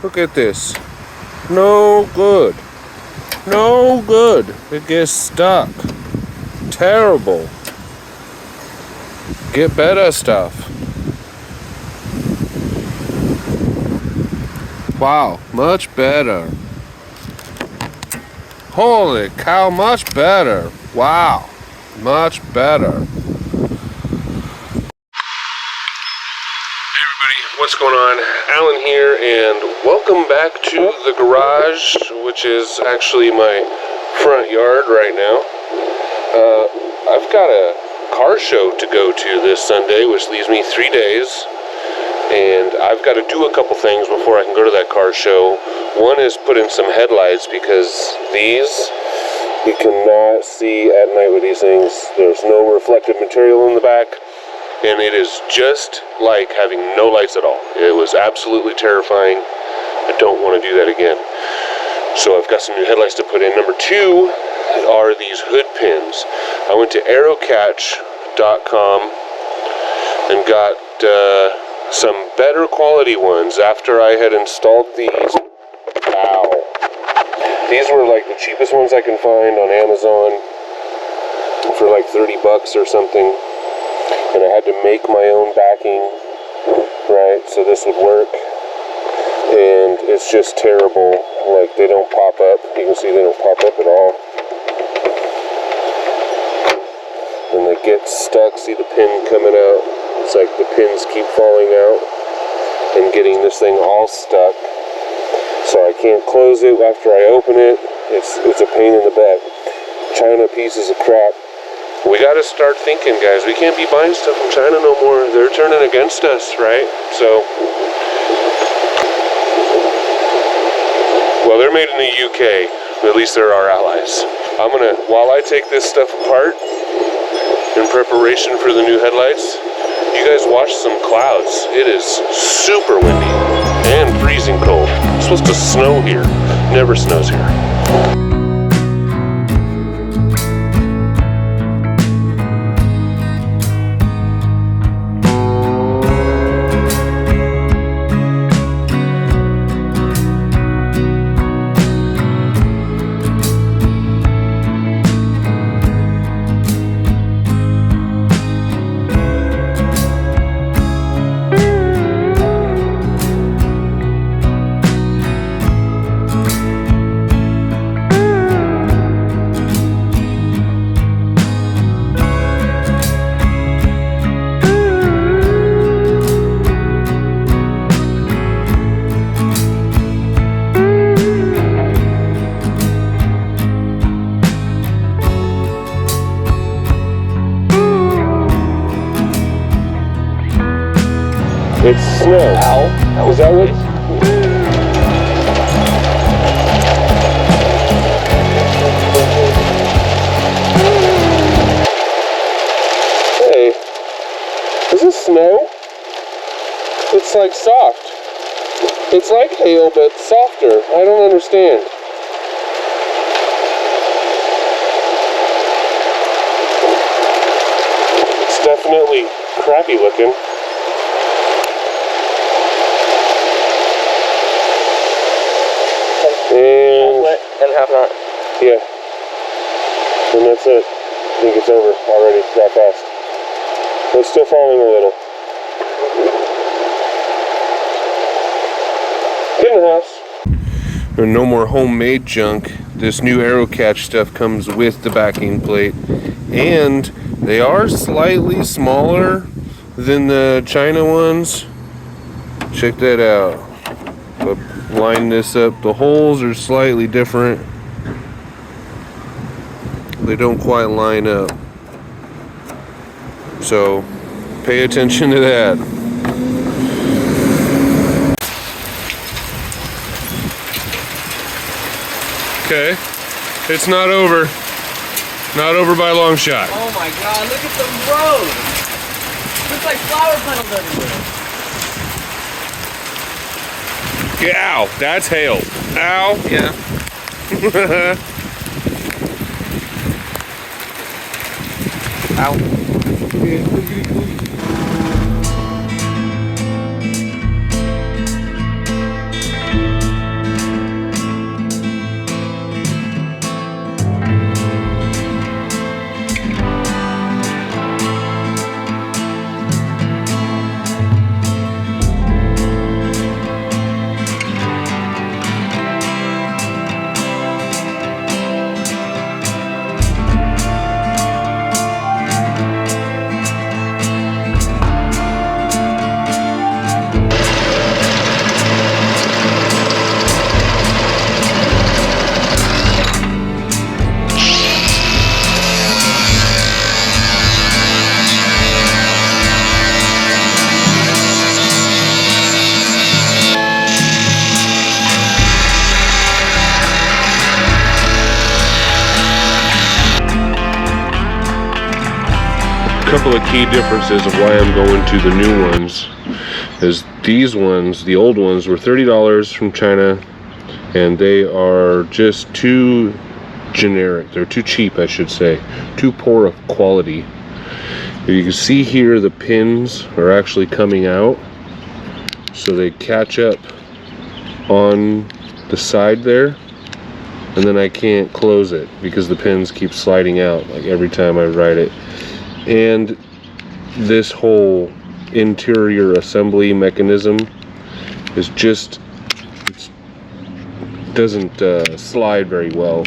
Look at this. No good. No good. It gets stuck. Terrible. Get better stuff. Wow, much better. Holy cow, much better. Wow, much better. What's going on? Alan here, and welcome back to the garage, which is actually my front yard right now. I've got a car show to go to this Sunday, which leaves me 3 days, and I've got to do a couple things before I can go to that car show. One is put in some headlights, because these you cannot see at night with these things. There's no reflective material in the back. And it is just like having no lights at all. It was absolutely terrifying. I don't want to do that again. So I've got some new headlights to put in. Number two are these hood pins. I went to Aerocatch.com and got some better quality ones after I had installed these. Ow. These were like the cheapest ones I can find on Amazon for like $30 or something. And I had to make my own backing, right, so this would work, and it's just terrible. Like, they don't pop up. You can see they don't pop up at all, and they get stuck. See the pin coming out? It's like the pins keep falling out and getting this thing all stuck, so I can't close it after I open it. It's a pain in the butt. China pieces of crap. We got to start thinking, guys. We can't be buying stuff from China no more. They're turning against us, right? So, well, they're made in the UK. At least they're our allies. I'm gonna, while I take this stuff apart in preparation for the new headlights, you guys watch some clouds. It is super windy and freezing cold. It's supposed to snow here. Never snows here. It's snow. Ow. That was that what? Hey, is this snow? It's like soft. It's like hail, but softer. I don't understand. It's definitely crappy looking. And half an hour. Yeah. And that's it. I think it's over already that fast. But it's still falling a little. Get in the house. There's no more homemade junk. This new Aerocatch stuff comes with the backing plate. And they are slightly smaller than the China ones. Check that out. But line this up. The holes are slightly different. They don't quite line up. So pay attention to that. Okay, it's not over. Not over by a long shot. Oh my god, look at the road! Looks like flower petals everywhere. Ow, that's hail. Ow. Yeah. Ow. couple of key differences of why I'm going to the new ones is these ones, the old ones, were $30 from China, and they are just too generic. They're too cheap, I should say. Too poor of quality. You can see here the pins are actually coming out, so they catch up on the side there, and then I can't close it because the pins keep sliding out like every time I ride it. And this whole interior assembly mechanism is just, it doesn't slide very well.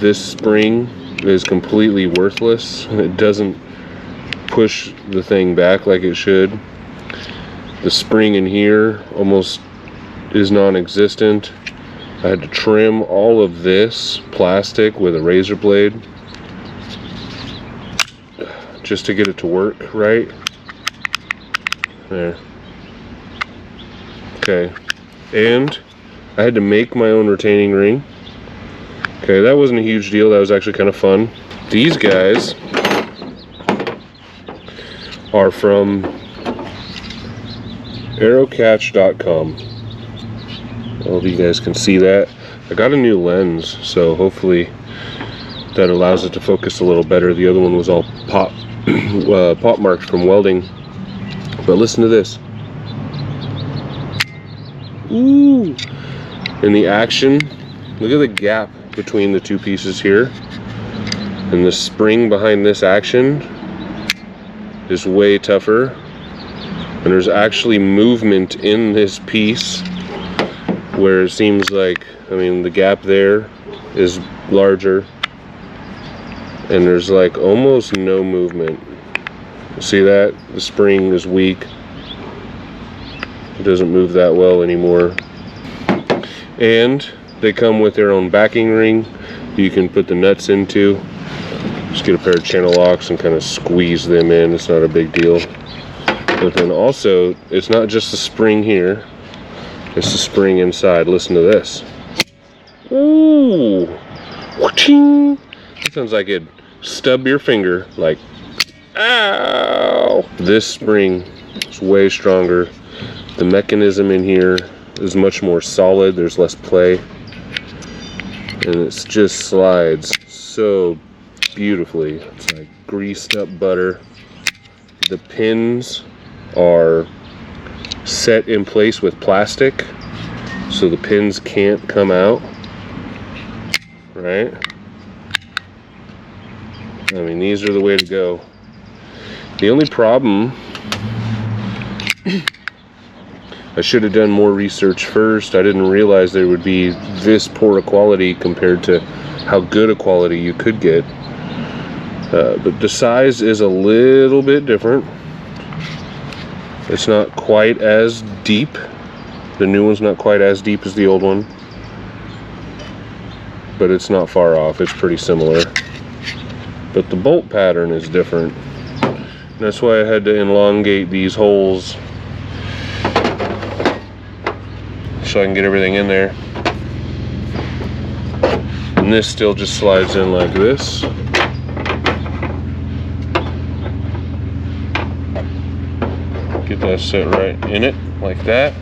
This spring is completely worthless. It doesn't push the thing back like it should. The spring in here almost is non-existent. I had to trim all of this plastic with a razor blade just to get it to work right. There. Okay. And I had to make my own retaining ring. Okay, that wasn't a huge deal. That was actually kind of fun. These guys are from Aerocatch.com. All of you guys can see that. I got a new lens, so hopefully that allows it to focus a little better. The other one was all pop marked from welding. But listen to this. Ooh! In the action, look at the gap between the two pieces here. And the spring behind this action is way tougher. And there's actually movement in this piece where it seems like, I mean, the gap there is larger and there's like almost no movement. See that? The spring is weak. It doesn't move that well anymore. And they come with their own backing ring you can put the nuts into. Just get a pair of channel locks and kind of squeeze them in. It's not a big deal. But then also, it's not just the spring here, it's the spring inside. Listen to this. Ooh! Wha-ching! That sounds like it'd stub your finger, like, ow! This spring is way stronger. The mechanism in here is much more solid. There's less play. And it just slides so beautifully. It's like greased up butter. The pins are set in place with plastic, so the pins can't come out, right? I mean, these are the way to go. The only problem, I should have done more research first. I didn't realize there would be this poor a quality compared to how good a quality you could get. But the size is a little bit different. It's not quite as deep. The new one's not quite as deep as the old one. But it's not far off. It's pretty similar. But the bolt pattern is different. That's why I had to elongate these holes so I can get everything in there. And this still just slides in like this. Get that set right in it, like that.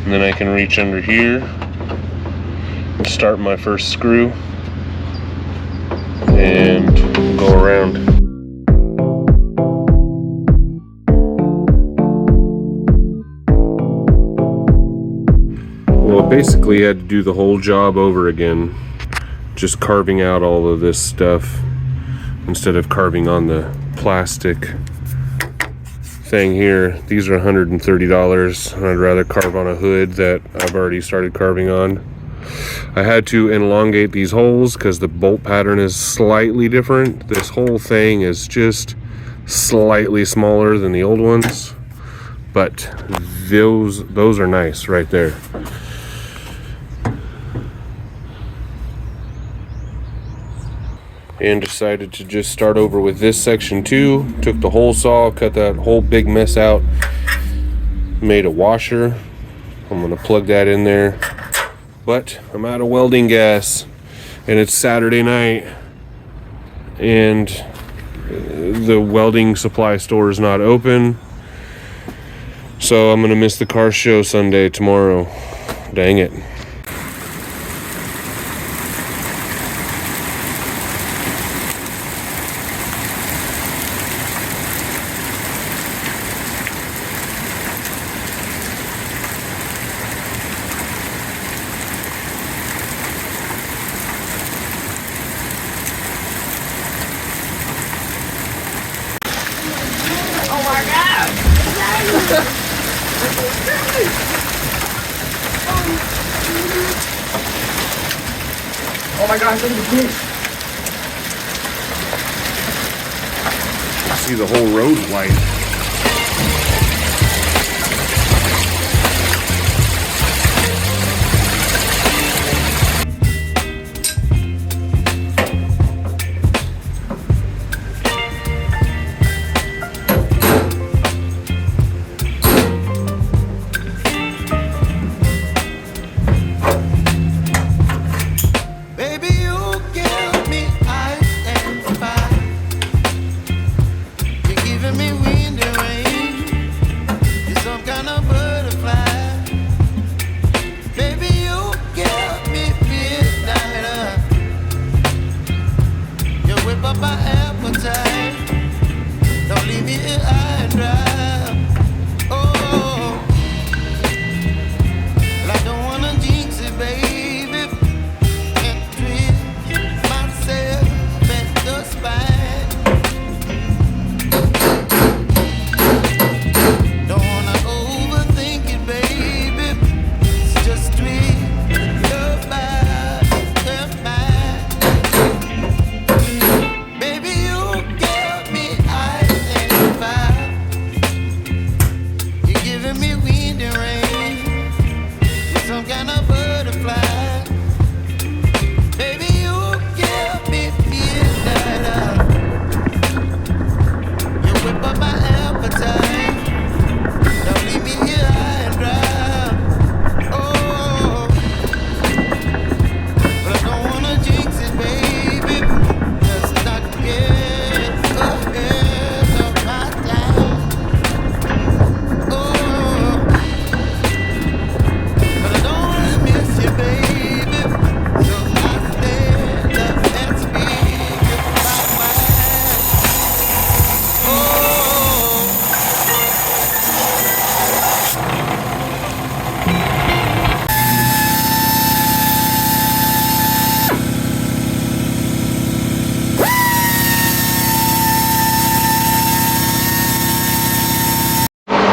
And then I can reach under here and start my first screw and go around. Well, basically I had to do the whole job over again, just carving out all of this stuff instead of carving on the plastic thing here. These are $130. I'd rather carve on a hood that I've already started carving on. I had to elongate these holes because the bolt pattern is slightly different. This whole thing is just slightly smaller than the old ones, but those are nice right there. And decided to just start over with this section too. Took the hole saw, cut that whole big mess out, made a washer. I'm gonna plug that in there. But I'm out of welding gas and it's Saturday night and the welding supply store is not open. So I'm gonna miss the car show Sunday tomorrow. Dang it. Oh my god! Oh my gosh, look at the fish! I see the whole road white.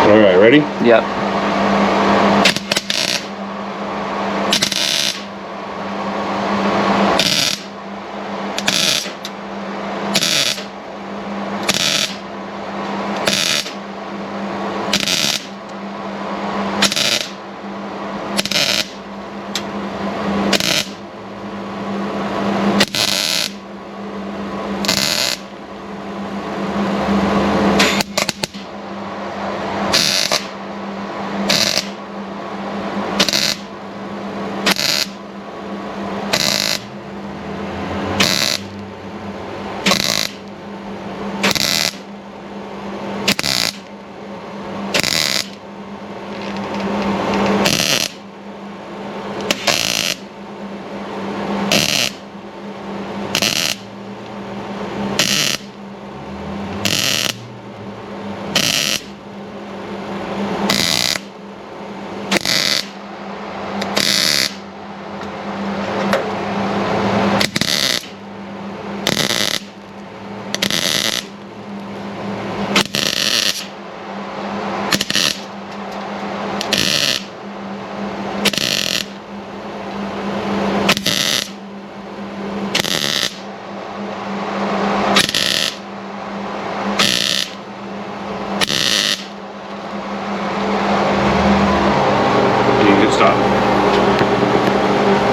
All right, ready? Yep.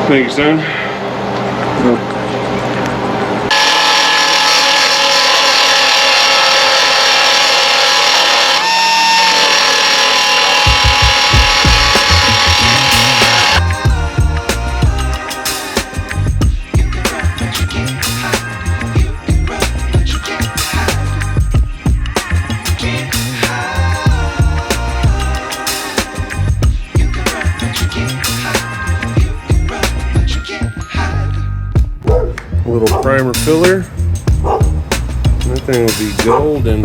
Thank you, son. little primer filler. That thing will be golden.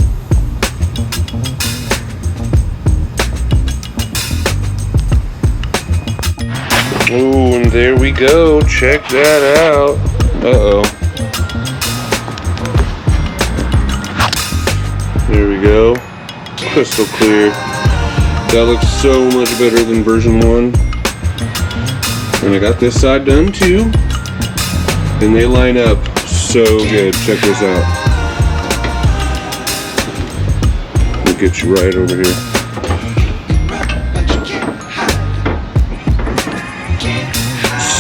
Oh, and there we go. Check that out. Uh-oh. There we go. Crystal clear. That looks so much better than version 1. And I got this side done too. And they line up so good. Check this out. We'll get you right over here.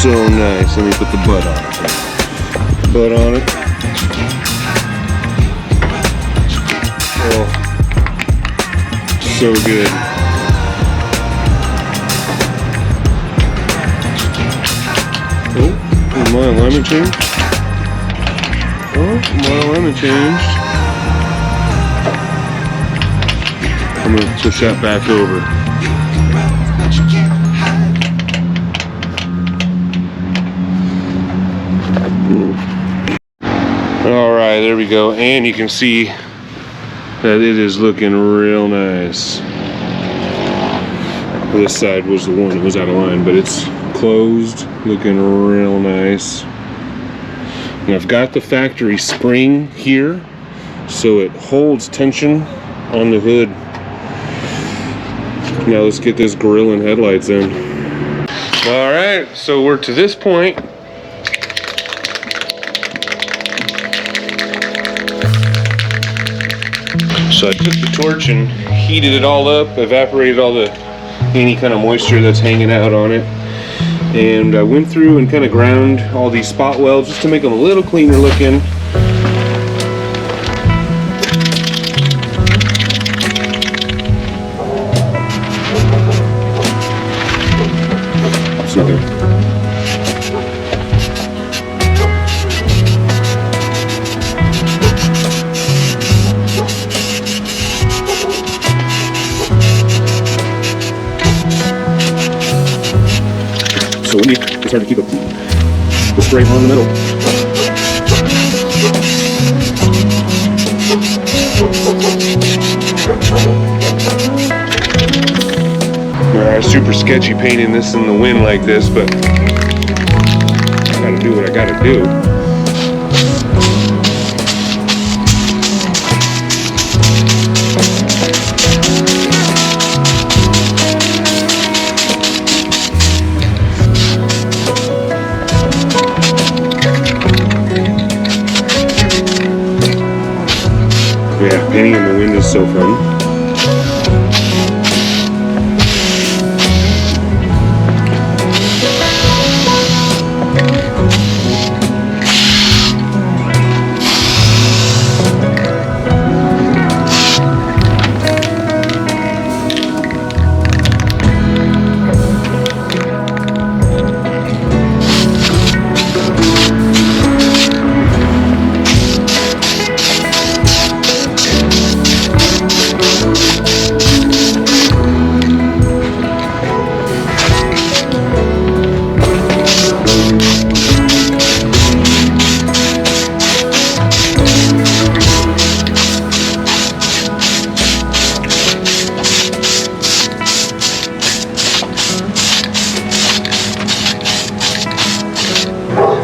So nice. Let me put the butt on it. Butt on it. Oh, so good. Oh, my alignment changed. Oh, my alignment changed. I'm going to push that back over. Alright, there we go. And you can see that it is looking real nice. This side was the one that was out of line, but it's closed, looking real nice. And I've got the factory spring here, so it holds tension on the hood. Now let's get this grill and headlights in. Alright, so we're to this point. So I took the torch and heated it all up, evaporated all any kind of moisture that's hanging out on it. And I went through and kind of ground all these spot welds just to make them a little cleaner looking. It's not there. So it's hard to keep the spray on in the middle. Super sketchy painting this in the wind like this, but I gotta do what I gotta do. Yeah, painting in the wind is so fun.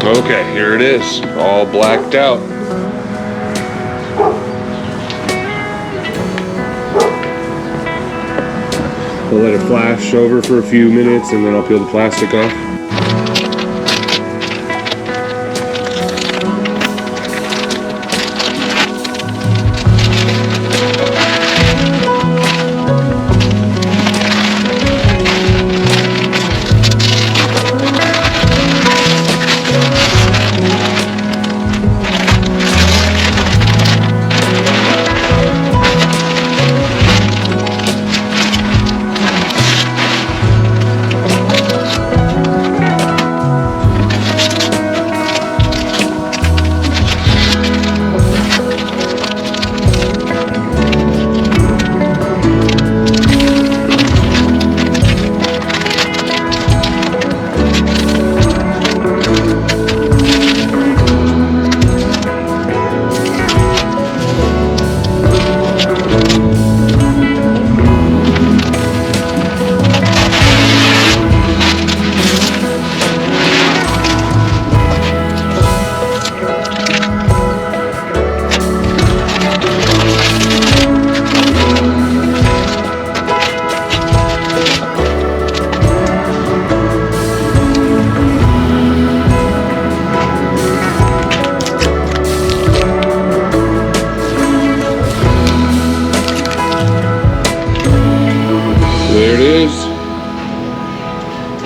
Okay, here it is, all blacked out. I'll let it flash over for a few minutes and then I'll peel the plastic off.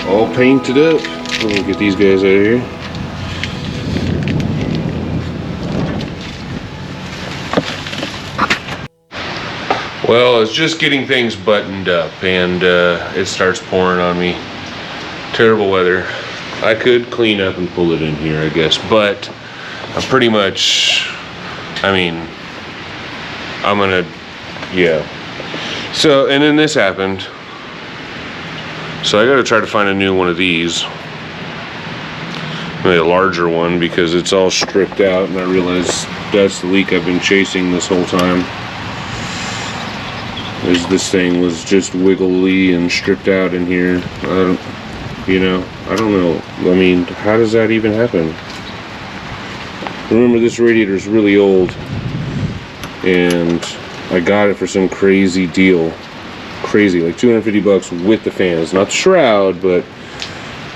all painted up. Let me get these guys out of here. Well, I was just getting things buttoned up and it starts pouring on me. Terrible weather. I could clean up and pull it in here, I guess, but I'm pretty much, I mean, I'm gonna, yeah. So, and then this happened. So I gotta try to find a new one of these. Maybe a larger one because it's all stripped out and I realize that's the leak I've been chasing this whole time. Is this thing was just wiggly and stripped out in here. I don't know. I mean, how does that even happen? Remember, this radiator is really old and I got it for some crazy deal. Crazy, like 250 bucks with the fans. Not the shroud, but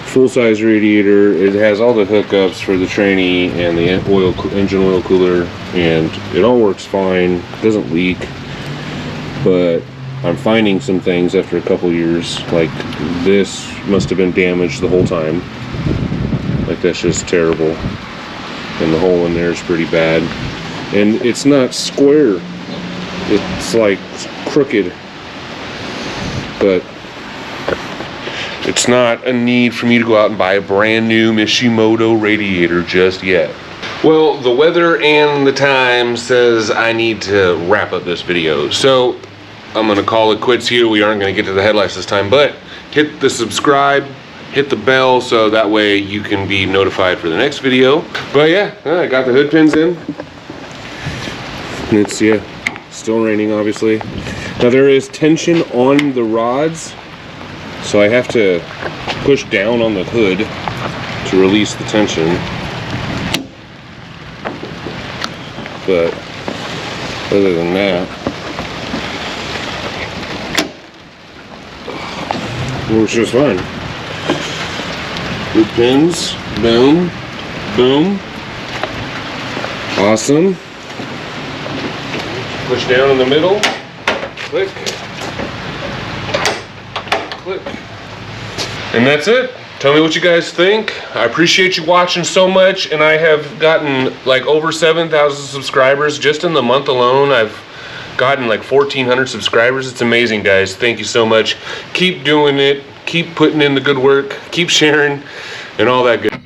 full-size radiator. It has all the hookups for the tranny and the engine oil cooler, and it all works fine. It doesn't leak. But I'm finding some things after a couple years, like this must have been damaged the whole time. Like, that's just terrible. And the hole in there is pretty bad. And it's not square. It's like crooked. But it's not a need for me to go out and buy a brand new Mishimoto radiator just yet. Well, the weather and the time says I need to wrap up this video. So I'm gonna call it quits here. We aren't gonna get to the headlights this time, but hit the subscribe, hit the bell so that way you can be notified for the next video. But yeah, I got the hood pins in. And it's, yeah, still raining obviously. Now there is tension on the rods, so I have to push down on the hood to release the tension. But other than that, works just fine. Hood pins, boom, boom. Awesome. Push down in the middle. Click. Click. And that's it. Tell me what you guys think. I appreciate you watching so much, and I have gotten like over 7,000 subscribers just in the month alone. I've gotten like 1,400 subscribers. It's amazing, guys. Thank you so much. Keep doing it. Keep putting in the good work. Keep sharing and all that good.